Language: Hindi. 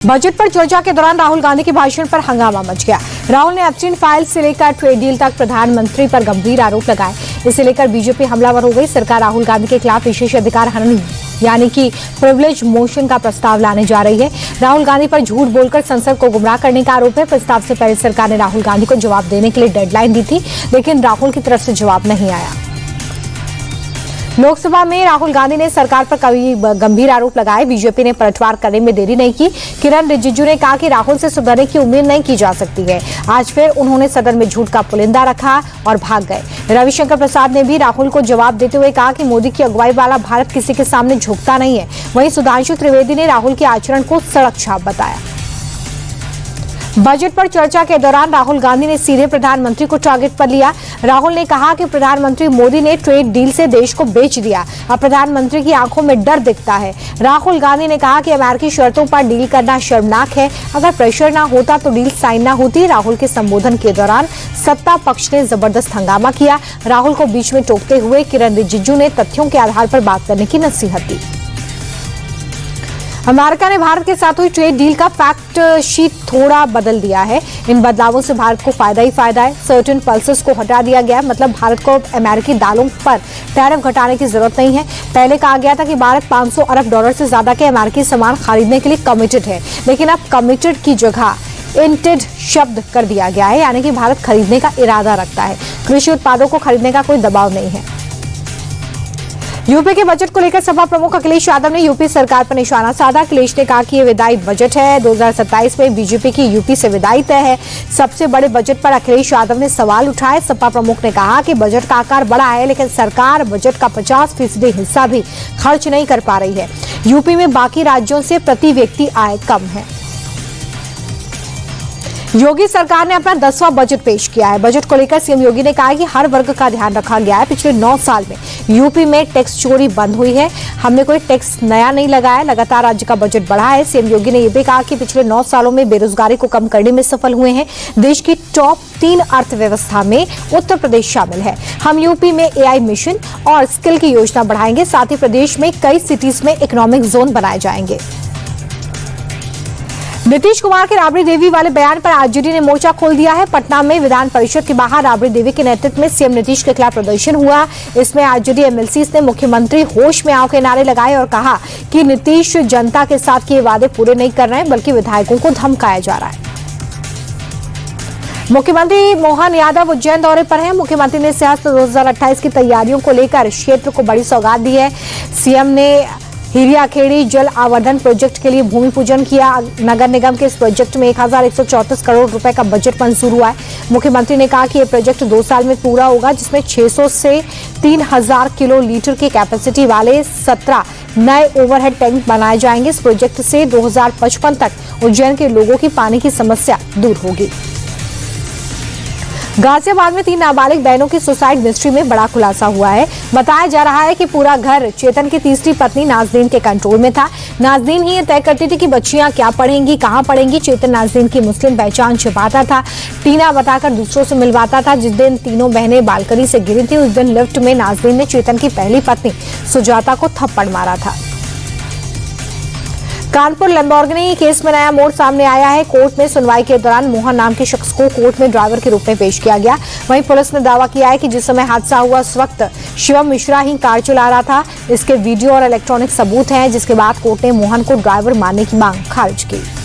बजट पर चर्चा के दौरान राहुल गांधी के भाषण पर हंगामा मच गया। राहुल ने एप्स्टीन फाइल से लेकर ट्रेड डील तक प्रधानमंत्री पर गंभीर आरोप लगाए। इसे लेकर बीजेपी हमलावर हो गई। सरकार राहुल गांधी के खिलाफ विशेष अधिकार हनन यानी कि प्रिविलेज मोशन का प्रस्ताव लाने जा रही है। राहुल गांधी पर झूठ बोलकर संसद को गुमराह करने का आरोप है। प्रस्ताव से पहले सरकार ने राहुल गांधी को जवाब देने के लिए डेडलाइन दी थी, लेकिन राहुल की तरफ से जवाब नहीं आया। लोकसभा में राहुल गांधी ने सरकार पर कई गंभीर आरोप लगाए। बीजेपी ने पलटवार करने में देरी नहीं की। किरण रिजिजू ने कहा कि राहुल से सुधरने की उम्मीद नहीं की जा सकती है। आज फिर उन्होंने सदन में झूठ का पुलिंदा रखा और भाग गए। रविशंकर प्रसाद ने भी राहुल को जवाब देते हुए कहा कि मोदी की अगुवाई वाला भारत किसी के सामने झुकता नहीं है। वहीं सुधांशु त्रिवेदी ने राहुल के आचरण को सड़क छाप बताया। बजट पर चर्चा के दौरान राहुल गांधी ने सीधे प्रधानमंत्री को टारगेट पर लिया। राहुल ने कहा कि प्रधानमंत्री मोदी ने ट्रेड डील से देश को बेच दिया। अब प्रधानमंत्री की आंखों में डर दिखता है। राहुल गांधी ने कहा कि अमेरिकी शर्तों पर डील करना शर्मनाक है। अगर प्रेशर ना होता तो डील साइन ना होती। राहुल के संबोधन के दौरान सत्ता पक्ष ने जबरदस्त हंगामा किया। राहुल को बीच में टोकते हुए किरण रिजिजू ने तथ्यों के आधार पर बात करने की नसीहत दी। अमेरिका ने भारत के साथ हुई ट्रेड डील का फैक्ट शीट थोड़ा बदल दिया है। इन बदलावों से भारत को फायदा ही फायदा है। सर्टेन पल्सेस को हटा दिया गया, मतलब भारत को अमेरिकी दालों पर टैरिफ घटाने की जरूरत नहीं है। पहले कहा गया था कि भारत 500 अरब डॉलर से ज्यादा के अमेरिकी सामान खरीदने के लिए कमिटेड है, लेकिन अब कमिटेड की जगह इंटेड शब्द कर दिया गया है, यानी कि भारत खरीदने का इरादा रखता है। कृषि उत्पादों को खरीदने का कोई दबाव नहीं है। यूपी के बजट को लेकर सपा प्रमुख अखिलेश यादव ने यूपी सरकार पर निशाना साधा। अखिलेश ने कहा कि ये विदाई बजट है। 2027 में बीजेपी की यूपी से विदाई तय है। सबसे बड़े बजट पर अखिलेश यादव ने सवाल उठाए। सपा प्रमुख ने कहा कि बजट का आकार बड़ा है, लेकिन सरकार बजट का 50% हिस्सा भी खर्च नहीं कर पा रही है। यूपी में बाकी राज्यों से प्रति व्यक्ति आय कम है। योगी सरकार ने अपना 10वां बजट पेश किया है। बजट को लेकर सीएम योगी ने कहा कि हर वर्ग का ध्यान रखा गया है। पिछले 9 साल में यूपी में टैक्स चोरी बंद हुई है। हमने कोई टैक्स नया नहीं लगाया। लगातार राज्य का बजट बढ़ा है। सीएम योगी ने यह भी कहा कि पिछले 9 सालों में बेरोजगारी को कम करने में सफल हुए हैं। देश की टॉप 3 अर्थव्यवस्था में उत्तर प्रदेश शामिल है। हम यूपी में एआई मिशन और स्किल की योजना बढ़ाएंगे। साथ ही प्रदेश में कई सिटीज में इकोनॉमिक जोन बनाए जाएंगे। नीतीश कुमार के राबड़ी देवी वाले बयान पर आरजेडी ने मोर्चा खोल दिया है। पटना में विधान परिषद के बाहर राबड़ी देवी के नेतृत्व में सीएम नीतीश के खिलाफ प्रदर्शन हुआ। इसमें आरजेडी एमएलसी ने मुख्यमंत्री होश में आओ के नारे लगाए और कहा कि नीतीश जनता के साथ किए वादे पूरे नहीं कर रहे हैं, बल्कि विधायकों को धमकाया जा रहा है। मुख्यमंत्री मोहन यादव उज्जैन दौरे पर हैं। मुख्यमंत्री ने सियासत 2028 की तैयारियों को लेकर क्षेत्र को बड़ी सौगात दी है। सीएम ने हिरियाखेड़ी जल आवर्धन प्रोजेक्ट के लिए भूमि पूजन किया। नगर निगम के इस प्रोजेक्ट में 1134 करोड़ रुपए का बजट मंजूर हुआ है। मुख्यमंत्री ने कहा कि यह प्रोजेक्ट 2 साल में पूरा होगा, जिसमें 600 से 3000 किलो लीटर की कैपेसिटी वाले 17 नए ओवरहेड टैंक बनाए जाएंगे। इस प्रोजेक्ट से 2055 तक उज्जैन के लोगों की पानी की समस्या दूर होगी। गाजियाबाद में 3 नाबालिग बहनों की सुसाइड मिस्ट्री में बड़ा खुलासा हुआ है। बताया जा रहा है कि पूरा घर चेतन की तीसरी पत्नी नाजनीन के कंट्रोल में था। नाजनीन ही ये तय करती थी कि बच्चियां क्या पढ़ेंगी, कहां पढ़ेंगी। चेतन नाजनीन की मुस्लिम पहचान छिपाता था, टीना बताकर दूसरों से मिलवाता था। जिस दिन तीनों बहनें बालकनी से गिरी थी, उस दिन लिफ्ट में नाजनीन ने चेतन की पहली पत्नी सुजाता को थप्पड़ मारा था। कानपुर लैम्बोर्गिनी केस में नया मोड़ सामने आया है। कोर्ट में सुनवाई के दौरान मोहन नाम के शख्स को कोर्ट में ड्राइवर के रूप में पेश किया गया। वहीं पुलिस ने दावा किया है कि जिस समय हादसा हुआ उस वक्त शिवम मिश्रा ही कार चला रहा था। इसके वीडियो और इलेक्ट्रॉनिक सबूत हैं, जिसके बाद कोर्ट ने मोहन को ड्राइवर मानने की मांग खारिज की।